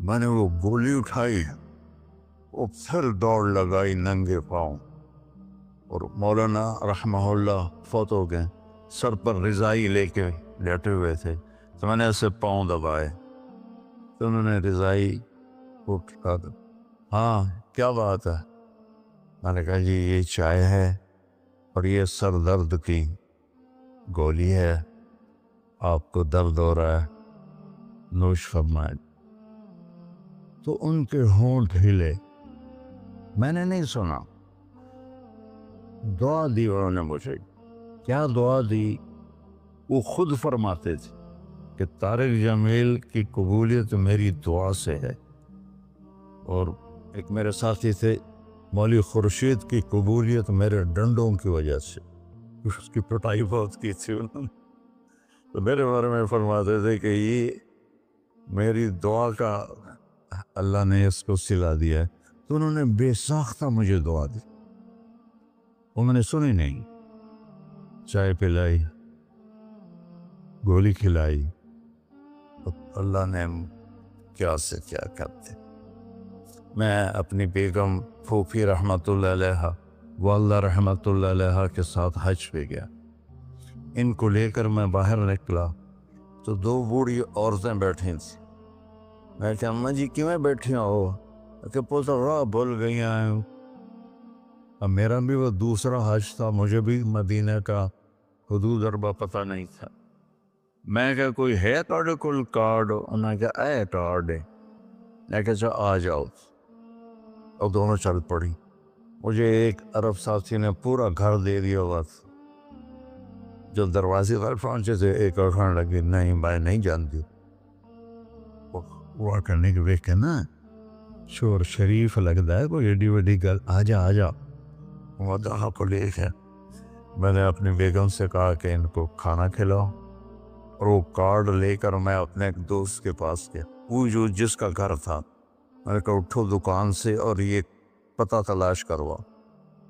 میں نے وہ گولی اٹھائی، وہ پھر دوڑ لگائی ننگے پاؤں، اور مولانا رحمہ اللہ فوت ہو گئے، سر پر رضائی لے کے لیٹے ہوئے تھے، تو میں نے ایسے پاؤں دبائے، تو انہوں نے رضائی اٹھا کر، ہاں کیا بات ہے؟ میں نے کہا جی یہ چائے ہے اور یہ سر درد کی گولی ہے، آپ کو درد ہو رہا ہے، نوش فرمائے۔ تو ان کے ہونٹ ہلے، میں نے نہیں سنا، دعا دی انہوں نے مجھے۔ کیا دعا دی؟ وہ خود فرماتے تھے کہ طارق جمیل کی قبولیت میری دعا سے ہے، اور ایک میرے ساتھی تھے مولوی خورشید کی قبولیت میرے ڈنڈوں کی وجہ سے، اس کی پٹائی بہت کی تھی انہوں نے، تو میرے بارے میں فرماتے تھے کہ یہ میری دعا کا اللہ نے اس کو سلا دیا ہے۔ تو انہوں نے بے ساختہ مجھے دعا دی، انہوں نے سنی نہیں، چائے پلائی، گولی کھلائی، اللہ نے کیا سے کیا کرتے۔ میں اپنی بیگم پھوپھی رحمۃ اللہ علیہ، والدہ رحمۃ اللہ علیہ کے ساتھ حج پہ گیا، ان کو لے کر میں باہر نکلا تو دو بوڑھی عورتیں بیٹھی تھیں۔ میں کہ اماں جی کیوں بیٹھی ہو؟ کہ پوتا راہ بھول گئی ہیں۔ اب میرا بھی وہ دوسرا حج تھا، مجھے بھی مدینہ کا حدود اربا پتہ نہیں تھا۔ میں کہ کوئی ہے تھوڑے کول کارڈ؟ انہوں نے کہا اے کارڈ ہے۔ میں کہا چا آ جاؤ، اور دونوں چل پڑی۔ مجھے ایک عرب ساتھی نے پورا گھر دے دیا ہوا تھا۔ جو دروازے پر پہنچے تھے ایک اور کھانے لگی، نہیں میں نہیں جانتی، وہ کرنے کے دیکھ کے نا شور شریف لگتا ہے، کوئی ایڈی وڈی گل، آ جا آ جا۔ وہ دونوں کو لے کے میں نے اپنی بیگم سے کہا کہ ان کو کھانا کھلاؤ، اور وہ کارڈ لے کر میں اپنے ایک دوست کے پاس گیا، وہ جو جس کا گھر تھا۔ میں نے کہا اٹھو دکان سے اور یہ پتہ تلاش کروا۔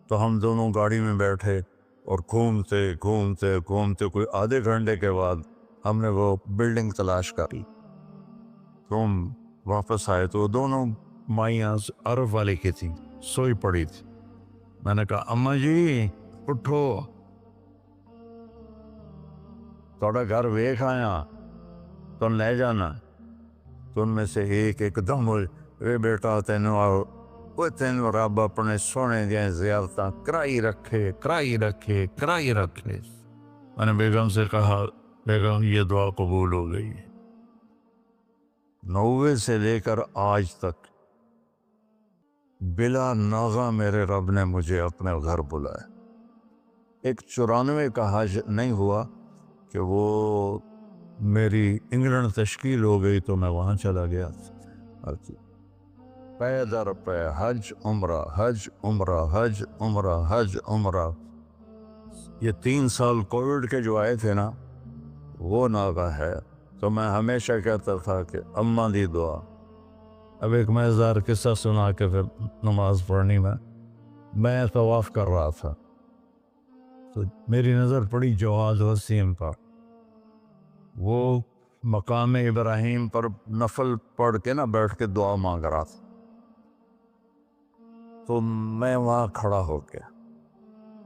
تو ہم دونوں گاڑی میں بیٹھے اور گھومتے گھومتے گھومتے کوئی آدھے گھنٹے کے بعد ہم نے وہ بلڈنگ تلاش کر لی۔ تو ہم واپس آئے تو دونوں مائیاں عرب والے کی تھیں، سوئی پڑی تھی۔ میں نے کہا اماں جی اٹھو، تھوڑا گھر ویکھ آیا، تم لے جانا۔ تو ان میں سے ایک دم اے بیٹا تینوں رب اپنے سونے دیا زیارتاں کرائی رکھے۔ میں نے بیگم سے کہا بیگم یہ دعا قبول ہو گئی۔ 90 سے لے کر آج تک بلا ناغہ میرے رب نے مجھے اپنے گھر بلایا۔ ایک 94 کا حج نہیں ہوا کہ وہ میری انگلینڈ تشکیل ہو گئی تو میں وہاں چلا گیا، پے در پے حج عمرہ حج عمرہ حج عمرہ حج عمرہ۔ یہ 3 سال کووڈ کے جو آئے تھے نا وہ ناغہ ہے۔ تو میں ہمیشہ کہتا تھا کہ اماں دی دعا۔ اب ایک مزیدار قصہ سنا کے پھر نماز پڑھنی میں طواف کر رہا تھا تو میری نظر پڑی جواد وسیم پر، وہ مقام ابراہیم پر نفل پڑھ کے نا بیٹھ کے دعا مانگ رہا تھا۔ تو میں وہاں کھڑا ہو گیا،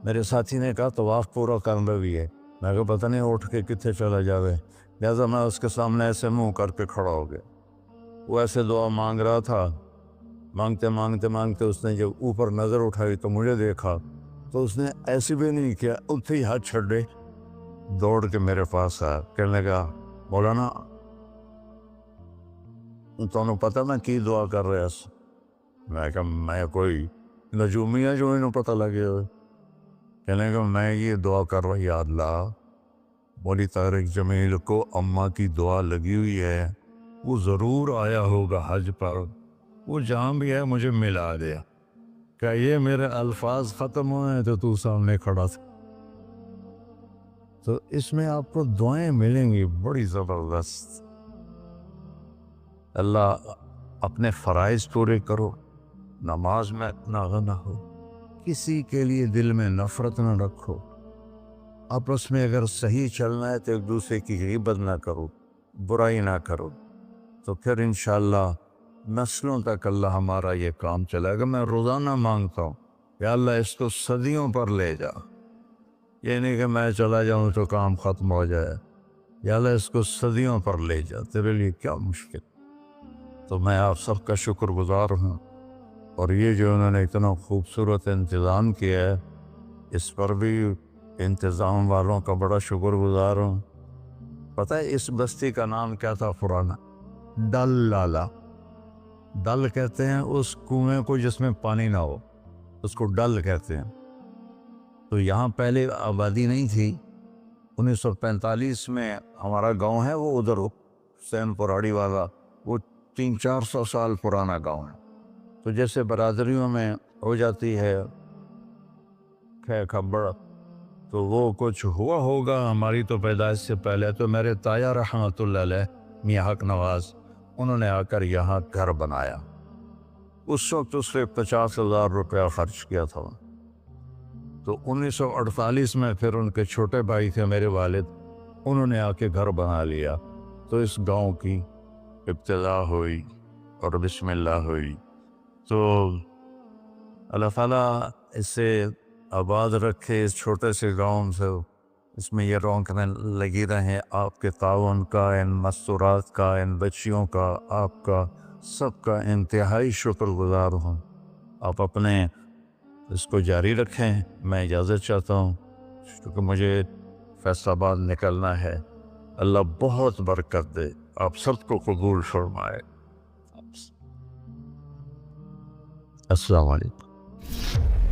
میرے ساتھی نے کہا طواف پورا کرنا بھی ہے۔ میں کہا پتہ نہیں اٹھ کے کتنے چلا جاوے، لہٰذا میں اس کے سامنے ایسے منہ کر کے کھڑا ہو گیا۔ وہ ایسے دعا مانگ رہا تھا، مانگتے مانگتے مانگتے اس نے جب اوپر نظر اٹھائی تو مجھے دیکھا، تو اس نے ایسے بھی نہیں کیا، اتھے ہی ہاتھ چھڑے دوڑ کے میرے پاس آیا، کہنے لگا مولانا تمہیں پتہ میں کی دعا کر رہا ہوں؟ میں کہا میں کوئی نجومی ہے جو انہوں پتہ لگے ہوئے؟ کہنے لگا میں یہ دعا کر رہا، یا اللہ مولی طارق جمیل کو اماں کی دعا لگی ہوئی ہے، وہ ضرور آیا ہوگا حج پر، وہ جہاں بھی ہے مجھے ملا دیا۔ کہ یہ میرے الفاظ ختم ہوئے تو تو سامنے کھڑا تھا۔ تو اس میں آپ کو دعائیں ملیں گی بڑی زبردست۔ اللہ اپنے فرائض پورے کرو، نماز میں ناغہ نہ ہو، کسی کے لیے دل میں نفرت نہ رکھو، آپس میں اگر صحیح چلنا ہے تو ایک دوسرے کی غیبت نہ کرو، برائی نہ کرو، تو پھر انشاءاللہ نسلوں تک اللہ ہمارا یہ کام چلے گا۔ میں روزانہ مانگتا ہوں یا اللہ اس کو صدیوں پر لے جا، یہ نہیں کہ میں چلا جاؤں تو کام ختم ہو جائے، یا اللہ اس کو صدیوں پر لے جا، تیرے لیے کیا مشکل۔ تو میں آپ سب کا شکر گزار ہوں، اور یہ جو انہوں نے اتنا خوبصورت انتظام کیا ہے اس پر بھی انتظام والوں کا بڑا شکر گزار ہوں۔ پتہ ہے اس بستی کا نام کیا تھا پرانا؟ ڈل لالا۔ ڈل کہتے ہیں اس کنویں کو جس میں پانی نہ ہو، اس کو ڈل کہتے ہیں۔ تو یہاں پہلے آبادی نہیں تھی۔ 1945 میں ہمارا گاؤں ہے وہ ادھر حسین پراڑی والا، وہ 300-400 سال پرانا گاؤں ہے۔ تو جیسے برادریوں میں ہو جاتی ہے خبر، تو وہ کچھ ہوا ہوگا ہماری تو پیدائش سے پہلے۔ تو میرے تایا رحمۃ اللہ علیہ میاں حق نواز، انہوں نے آ کر یہاں گھر بنایا۔ اس وقت اس نے 50,000 روپیہ خرچ کیا تھا۔ تو 1948 میں پھر ان کے چھوٹے بھائی تھے میرے والد، انہوں نے آ کے گھر بنا لیا۔ تو اس گاؤں کی ابتدا ہوئی اور بسم اللہ ہوئی۔ تو اللہ تعالیٰ اسے آباد رکھے، اس چھوٹے سے گاؤں سے اس میں یہ رونقیں لگی رہیں۔ آپ کے تعاون کا، ان مستورات کا، ان بچیوں کا، آپ کا سب کا انتہائی شکر گزار ہوں۔ آپ اپنے اس کو جاری رکھیں۔ میں اجازت چاہتا ہوں کیونکہ مجھے فیصل آباد نکلنا ہے۔ اللہ بہت برکت دے، آپ سب کو قبول فرمائے۔ السلام علیکم۔